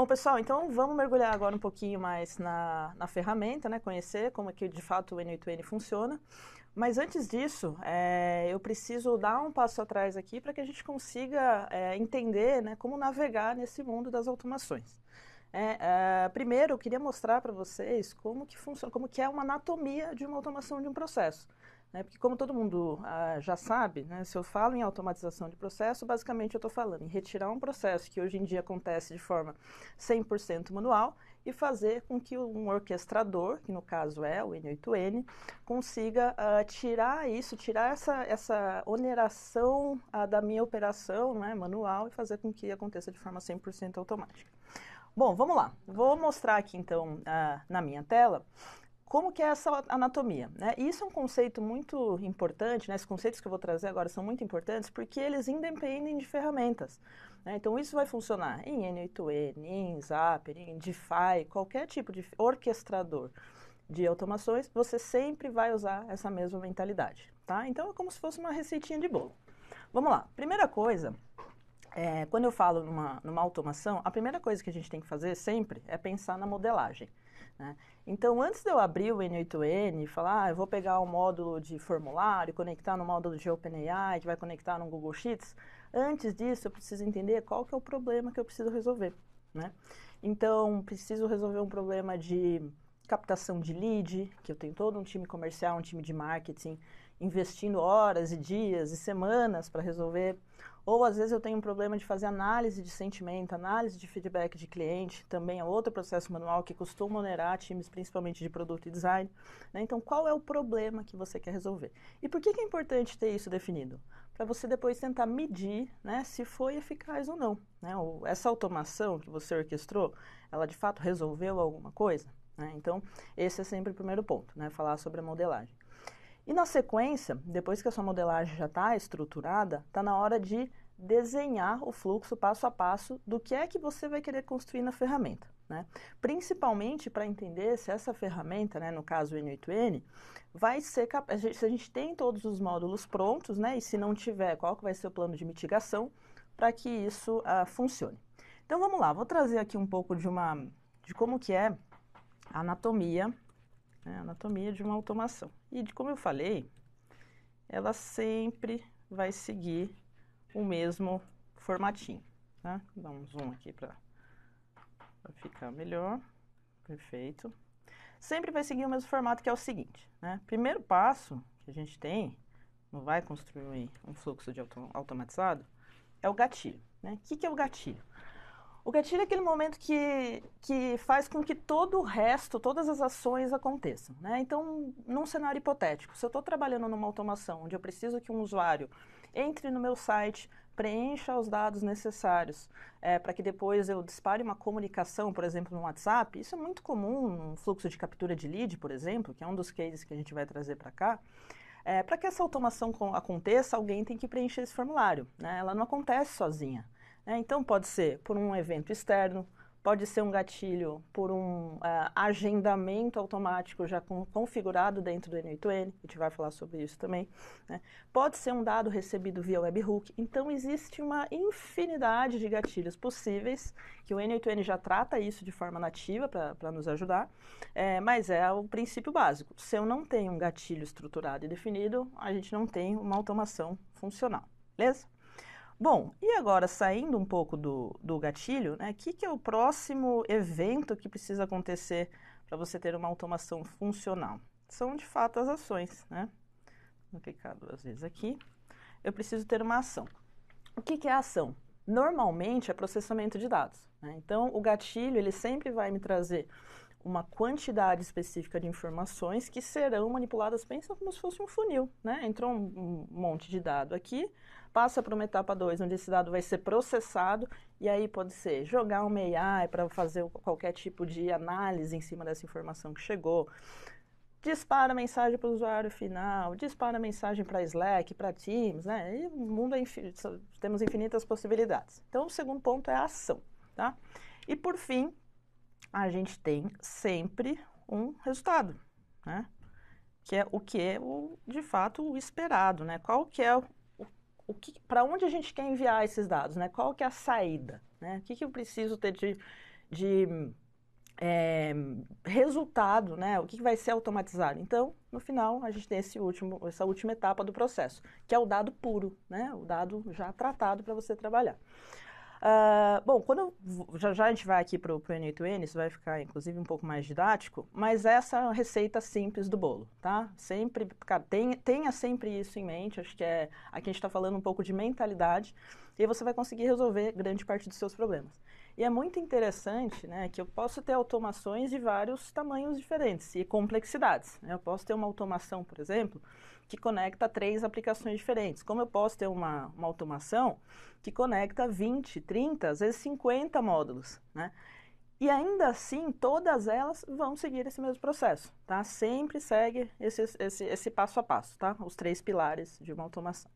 Bom, pessoal, então vamos mergulhar agora um pouquinho mais na ferramenta, né? Conhecer como é que de fato o N8N funciona. Mas antes disso, eu preciso dar um passo atrás aqui para que a gente consiga entender, né, como navegar nesse mundo das automações. Primeiro, eu queria mostrar para vocês como que funciona, como que é uma anatomia de uma automação de um processo. Porque como todo mundo já sabe, né, se eu falo em automatização de processo, basicamente eu estou falando em retirar um processo que hoje em dia acontece de forma 100% manual e fazer com que um orquestrador, que no caso é o N8N, consiga tirar isso, tirar essa oneração da minha operação, né, manual, e fazer com que aconteça de forma 100% automática. Bom, vamos lá. Vou mostrar aqui então na minha tela como que é essa anatomia, né? Isso é um conceito muito importante, né? Esses conceitos que eu vou trazer agora são muito importantes porque eles independem de ferramentas, né? Então isso vai funcionar em N8N, em Zapier, em DeFi, qualquer tipo de orquestrador de automações, você sempre vai usar essa mesma mentalidade, tá? Então é como se fosse uma receitinha de bolo. Vamos lá. Primeira coisa, quando eu falo numa automação, a primeira coisa que a gente tem que fazer sempre é pensar na modelagem, né? Então, antes de eu abrir o N8N e falar, eu vou pegar um módulo de formulário, conectar no módulo de OpenAI, que vai conectar no Google Sheets, antes disso eu preciso entender qual que é o problema que eu preciso resolver, né? Então, preciso resolver um problema de captação de lead, que eu tenho todo um time comercial, um time de marketing, investindo horas e dias e semanas para resolver. Ou às vezes eu tenho um problema de fazer análise de sentimento, análise de feedback de cliente, também é outro processo manual que costuma onerar times principalmente de produto e design, né? Então, qual é o problema que você quer resolver? E por que é importante ter isso definido? Para você depois tentar medir, né, se foi eficaz ou não, né? Essa automação que você orquestrou, ela de fato resolveu alguma coisa? Então, esse é sempre o primeiro ponto, né? Falar sobre a modelagem. E na sequência, depois que a sua modelagem já está estruturada, está na hora de desenhar o fluxo passo a passo do que é que você vai querer construir na ferramenta, né? Principalmente para entender se essa ferramenta, né, no caso o N8N, vai ser capaz, se a gente tem todos os módulos prontos, né, e se não tiver, qual que vai ser o plano de mitigação para que isso funcione. Então vamos lá, vou trazer aqui um pouco de como que é a anatomia, né, anatomia de uma automação. E como eu falei, ela sempre vai seguir o mesmo formatinho, tá? Vou dar um zoom aqui para ficar melhor. Perfeito. Sempre vai seguir o mesmo formato, que é o seguinte, né? Primeiro passo que a gente tem, não vai construir um fluxo de automatizado, é o gatilho, né? O que é o gatilho? O gatilho é aquele momento que faz com que todo o resto, todas as ações aconteçam, né? Então, num cenário hipotético, se eu estou trabalhando numa automação onde eu preciso que um usuário entre no meu site, preencha os dados necessários para que depois eu dispare uma comunicação, por exemplo, no WhatsApp, isso é muito comum num fluxo de captura de lead, por exemplo, que é um dos cases que a gente vai trazer para cá. Para que essa automação aconteça, alguém tem que preencher esse formulário, né? Ela não acontece sozinha. Então, pode ser por um evento externo, pode ser um gatilho por um agendamento automático já configurado dentro do N8N, a gente vai falar sobre isso também, né? Pode ser um dado recebido via webhook. Então, existe uma infinidade de gatilhos possíveis, que o N8N já trata isso de forma nativa para nos ajudar, mas é o princípio básico. Se eu não tenho um gatilho estruturado e definido, a gente não tem uma automação funcional, beleza? Bom, e agora saindo um pouco do gatilho, né, que é o próximo evento que precisa acontecer para você ter uma automação funcional? São de fato as ações, né? Vou clicar 2 vezes aqui. Eu preciso ter uma ação. O que é a ação? Normalmente é processamento de dados, né? Então, o gatilho ele sempre vai me trazer uma quantidade específica de informações que serão manipuladas, pensa como se fosse um funil, né? Entrou um monte de dado aqui, passa para uma etapa 2, onde esse dado vai ser processado, e aí pode ser jogar uma AI para fazer qualquer tipo de análise em cima dessa informação que chegou, dispara mensagem para o usuário final, dispara mensagem para Slack, para Teams, né? E o mundo é infinito, temos infinitas possibilidades. Então, o segundo ponto é a ação, tá? E por fim, a gente tem sempre um resultado, né? Que é de fato o esperado, né? Qual que é para onde a gente quer enviar esses dados, né? Qual que é a saída, né? O que eu preciso ter de resultado, né? O que vai ser automatizado. Então, no final, a gente tem essa última etapa do processo, que é o dado puro, né? O dado já tratado para você trabalhar. Bom, já a gente vai aqui para o N8N, isso vai ficar, inclusive, um pouco mais didático, mas essa é a receita simples do bolo, tá? Sempre, cara, tenha sempre isso em mente, acho que aqui a gente está falando um pouco de mentalidade, e aí você vai conseguir resolver grande parte dos seus problemas. E é muito interessante, né, que eu posso ter automações de vários tamanhos diferentes e complexidades, né? Eu posso ter uma automação, por exemplo, que conecta 3 aplicações diferentes, como eu posso ter uma automação que conecta 20, 30, às vezes 50 módulos, né? E ainda assim, todas elas vão seguir esse mesmo processo, tá? Sempre segue esse passo a passo, tá? Os 3 pilares de uma automação.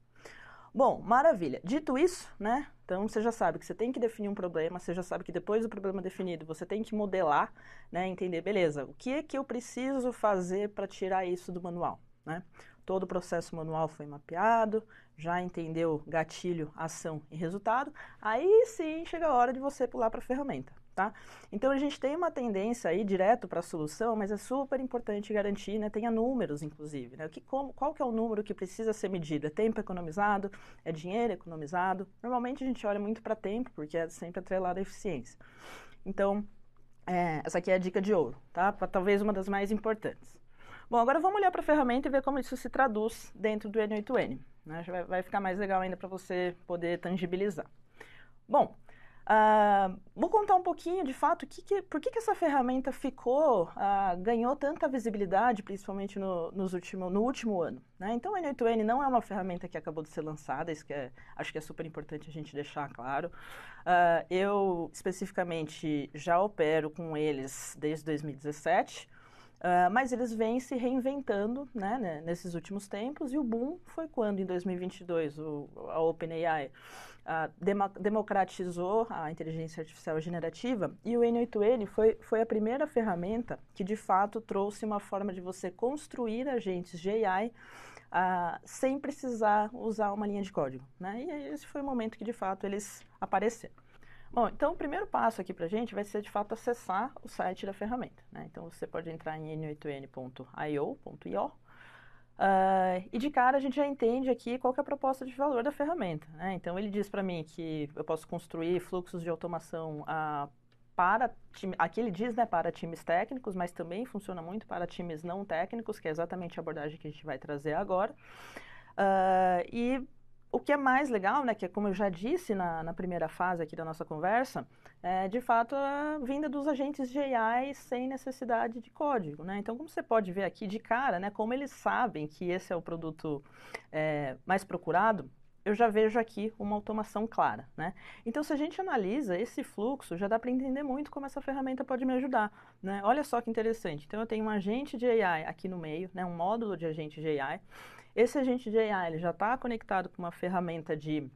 Bom, maravilha. Dito isso, né? Então você já sabe que você tem que definir um problema, você já sabe que depois do problema definido, você tem que modelar, né? Entender, beleza, o que é que eu preciso fazer para tirar isso do manual, né? Todo o processo manual foi mapeado, já entendeu gatilho, ação e resultado, aí sim chega a hora de você pular para a ferramenta, tá? Então a gente tem uma tendência aí direto para a solução, mas é super importante garantir, né? Tenha números, inclusive, né? Qual que é o número que precisa ser medido? É tempo economizado? É dinheiro economizado? Normalmente a gente olha muito para tempo, porque é sempre atrelado à eficiência. Então, essa aqui é a dica de ouro, tá? Talvez uma das mais importantes. Bom, agora vamos olhar para a ferramenta e ver como isso se traduz dentro do N8N. Né? Vai ficar mais legal ainda para você poder tangibilizar. Bom, vou contar um pouquinho, de fato, por que essa ferramenta ganhou tanta visibilidade, principalmente no último ano. Né? Então, o N8N não é uma ferramenta que acabou de ser lançada, isso acho que é super importante a gente deixar claro. Eu, especificamente, já opero com eles desde 2017, mas eles vêm se reinventando, né, nesses últimos tempos, e o boom foi quando, em 2022, a OpenAI democratizou a inteligência artificial generativa, e o N8N foi a primeira ferramenta que, de fato, trouxe uma forma de você construir agentes de AI sem precisar usar uma linha de código. Né? E esse foi o momento que, de fato, eles apareceram. Bom, então o primeiro passo aqui para a gente vai ser, de fato, acessar o site da ferramenta. Né? Então você pode entrar em n8n.io, e de cara a gente já entende aqui qual que é a proposta de valor da ferramenta. Né? Então ele diz para mim que eu posso construir fluxos de automação aqui ele diz, né, para times técnicos, mas também funciona muito para times não técnicos, que é exatamente a abordagem que a gente vai trazer agora. E o que é mais legal, né, que é como eu já disse na primeira fase aqui da nossa conversa, é de fato a vinda dos agentes de AI sem necessidade de código, né? Então, como você pode ver aqui de cara, né, como eles sabem que esse é o produto mais procurado, eu já vejo aqui uma automação clara, né? Então, se a gente analisa esse fluxo, já dá para entender muito como essa ferramenta pode me ajudar, né? Olha só que interessante. Então, eu tenho um agente de AI aqui no meio, né, um módulo de agente de AI. Esse agente de AI ele já está conectado com uma ferramenta de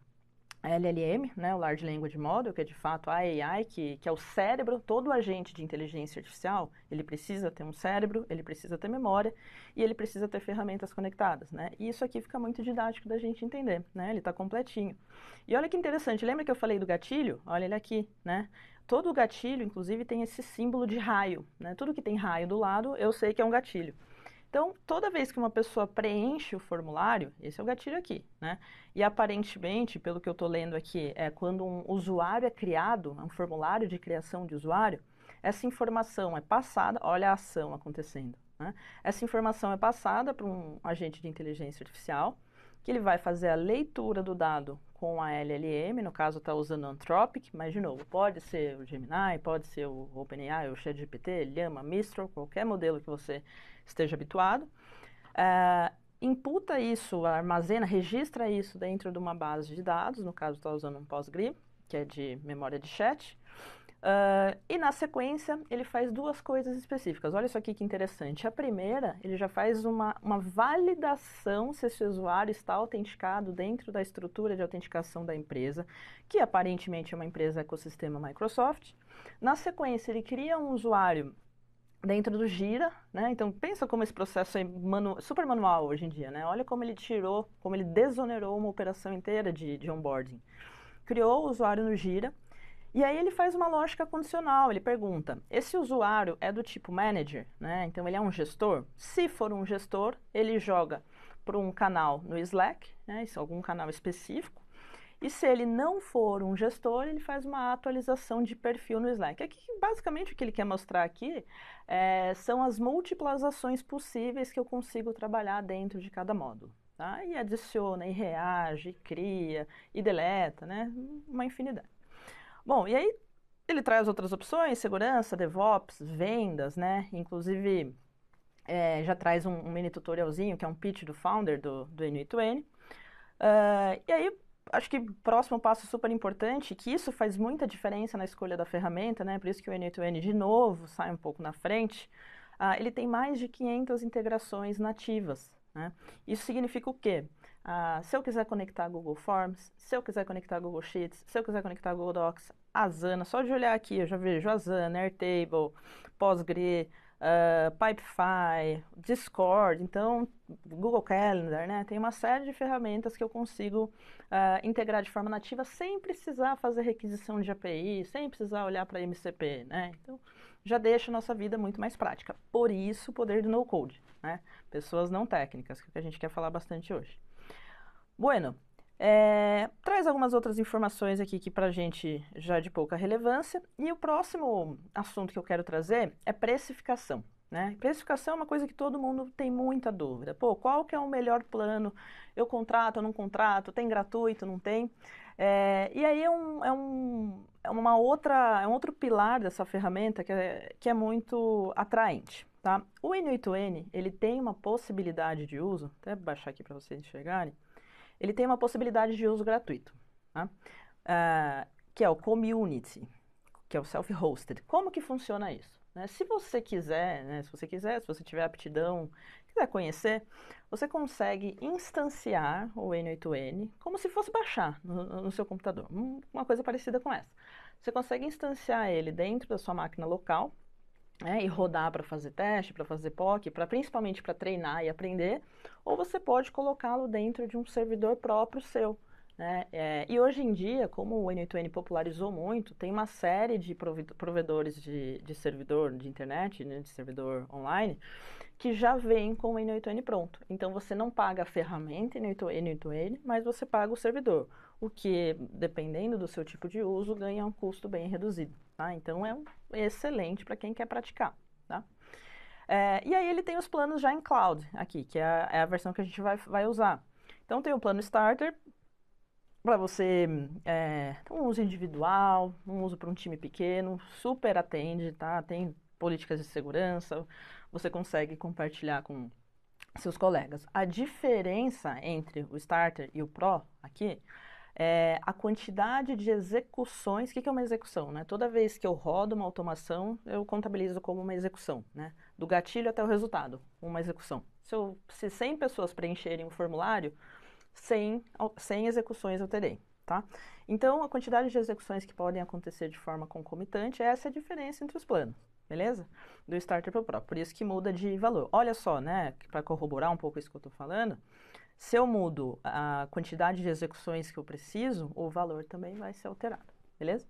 LLM, né, o Large Language Model, que é de fato a AI, que é o cérebro. Todo agente de inteligência artificial, ele precisa ter um cérebro, ele precisa ter memória e ele precisa ter ferramentas conectadas, né? E isso aqui fica muito didático da gente entender, né? Ele está completinho. E olha que interessante, lembra que eu falei do gatilho? Olha ele aqui, né? Todo gatilho, inclusive, tem esse símbolo de raio, né? Tudo que tem raio do lado, eu sei que é um gatilho. Então, toda vez que uma pessoa preenche o formulário, esse é o gatilho aqui, né? E aparentemente, pelo que eu estou lendo aqui, quando um usuário é criado, um formulário de criação de usuário, essa informação é passada, olha a ação acontecendo, né? Essa informação é passada para um agente de inteligência artificial, que ele vai fazer a leitura do dado com a LLM, no caso está usando o Anthropic, mas de novo, pode ser o Gemini, pode ser o OpenAI, o ChatGPT, Llama, Mistral, qualquer modelo que você esteja habituado. Imputa isso, armazena, registra isso dentro de uma base de dados, no caso está usando um PostgreSQL, que é de memória de chat. E na sequência, ele faz 2 coisas específicas. Olha isso aqui que interessante. A primeira, ele já faz uma validação se esse usuário está autenticado dentro da estrutura de autenticação da empresa, que aparentemente é uma empresa ecossistema Microsoft. Na sequência, ele cria um usuário dentro do Gira, né? Então pensa como esse processo é super manual hoje em dia, né? Olha como ele desonerou uma operação inteira de onboarding. Criou o usuário no Gira. E aí ele faz uma lógica condicional, ele pergunta, esse usuário é do tipo manager, né? Então ele é um gestor? Se for um gestor, ele joga para um canal no Slack, né? Isso, algum canal específico. E se ele não for um gestor, ele faz uma atualização de perfil no Slack. Aqui, basicamente, o que ele quer mostrar aqui são as múltiplas ações possíveis que eu consigo trabalhar dentro de cada módulo. Tá? E adiciona, e reage, e cria, e deleta, né? Uma infinidade. Bom, e aí ele traz outras opções, segurança, DevOps, vendas, né? Inclusive, já traz um mini tutorialzinho, que é um pitch do founder do N8N. E aí, acho que o próximo passo super importante, que isso faz muita diferença na escolha da ferramenta, né? Por isso que o N8N, de novo, sai um pouco na frente. Ele tem mais de 500 integrações nativas, né? Isso significa o quê? Se eu quiser conectar a Google Forms, se eu quiser conectar a Google Sheets, se eu quiser conectar a Google Docs, Asana, só de olhar aqui eu já vejo Asana, Airtable, Postgre, Pipefy, Discord, então Google Calendar, né? Tem uma série de ferramentas que eu consigo integrar de forma nativa sem precisar fazer requisição de API, sem precisar olhar para MCP, né? Então já deixa a nossa vida muito mais prática. Por isso o poder do no-code, né? Pessoas não técnicas, que é o que a gente quer falar bastante hoje. Bueno, traz algumas outras informações aqui que para a gente já é de pouca relevância. E o próximo assunto que eu quero trazer é precificação, né? Precificação é uma coisa que todo mundo tem muita dúvida. Pô, qual que é o melhor plano? Eu contrato, eu não contrato? Tem gratuito, não tem? E aí é um outro pilar dessa ferramenta que é muito atraente, tá? O N8N, ele tem uma possibilidade de uso, até baixar aqui para vocês enxergarem. Ele tem uma possibilidade de uso gratuito, tá? Que é o Community, que é o Self-Hosted. Como que funciona isso? Né? Se você quiser, né, se você tiver aptidão, quiser conhecer, você consegue instanciar o N8N como se fosse baixar no seu computador, uma coisa parecida com essa. Você consegue instanciar ele dentro da sua máquina local, e rodar para fazer teste, para fazer POC, principalmente para treinar e aprender, ou você pode colocá-lo dentro de um servidor próprio seu, né? E hoje em dia, como o N8N popularizou muito, tem uma série de provedores de servidor de internet, né, de servidor online, que já vem com o N8N pronto. Então você não paga a ferramenta N8N, mas você paga o servidor, o que, dependendo do seu tipo de uso, ganha um custo bem reduzido. Tá? Então é excelente para quem quer praticar. Tá? E aí ele tem os planos já em cloud aqui, que é a versão que a gente vai usar. Então tem o plano Starter, para você um uso individual, um uso para um time pequeno, super atende, tá? Tem políticas de segurança, você consegue compartilhar com seus colegas. A diferença entre o Starter e o Pro aqui é a quantidade de execuções. O que é uma execução? Né? Toda vez que eu rodo uma automação, eu contabilizo como uma execução, né? Do gatilho até o resultado, uma execução. Se 100 pessoas preencherem o formulário, 100 execuções eu terei, tá? Então, a quantidade de execuções que podem acontecer de forma concomitante, essa é a diferença entre os planos, beleza? Do Starter para o Pro, por isso que muda de valor. Olha só, né, para corroborar um pouco isso que eu estou falando, se eu mudo a quantidade de execuções que eu preciso, o valor também vai ser alterado, beleza?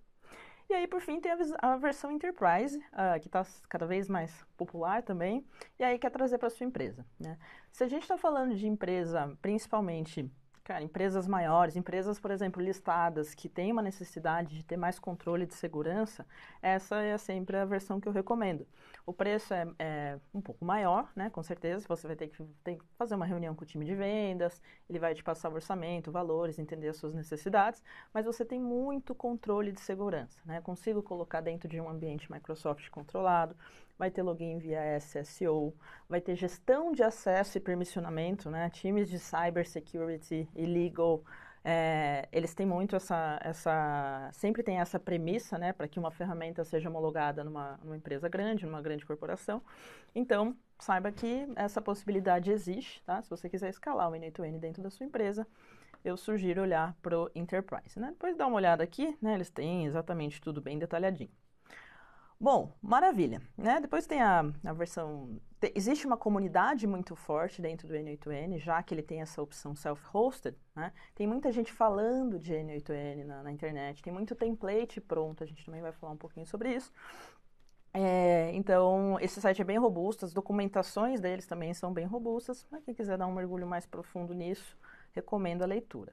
E aí, por fim, tem a versão Enterprise, que está cada vez mais popular também, e aí quer trazer para a sua empresa, né? Se a gente está falando de empresa, principalmente, cara, empresas maiores, empresas, por exemplo, listadas, que têm uma necessidade de ter mais controle de segurança, essa é sempre a versão que eu recomendo. O preço é um pouco maior, né? Com certeza, você vai ter que fazer uma reunião com o time de vendas, ele vai te passar o orçamento, valores, entender as suas necessidades, mas você tem muito controle de segurança, né? Eu consigo colocar dentro de um ambiente Microsoft controlado, vai ter login via SSO, vai ter gestão de acesso e permissionamento, né? Times de cybersecurity e legal, eles têm muito sempre tem essa premissa, né, para que uma ferramenta seja homologada numa empresa grande, numa grande corporação. Então, saiba que essa possibilidade existe, tá? Se você quiser escalar o N8N dentro da sua empresa, eu sugiro olhar para o Enterprise, né? Depois dá uma olhada aqui, né? Eles têm exatamente tudo bem detalhadinho. Bom, maravilha, né? Depois tem a versão... Existe uma comunidade muito forte dentro do N8N, já que ele tem essa opção self-hosted, né? Tem muita gente falando de N8N na internet, tem muito template pronto, a gente também vai falar um pouquinho sobre isso. Então, esse site é bem robusto, as documentações deles também são bem robustas, mas quem quiser dar um mergulho mais profundo nisso, recomendo a leitura.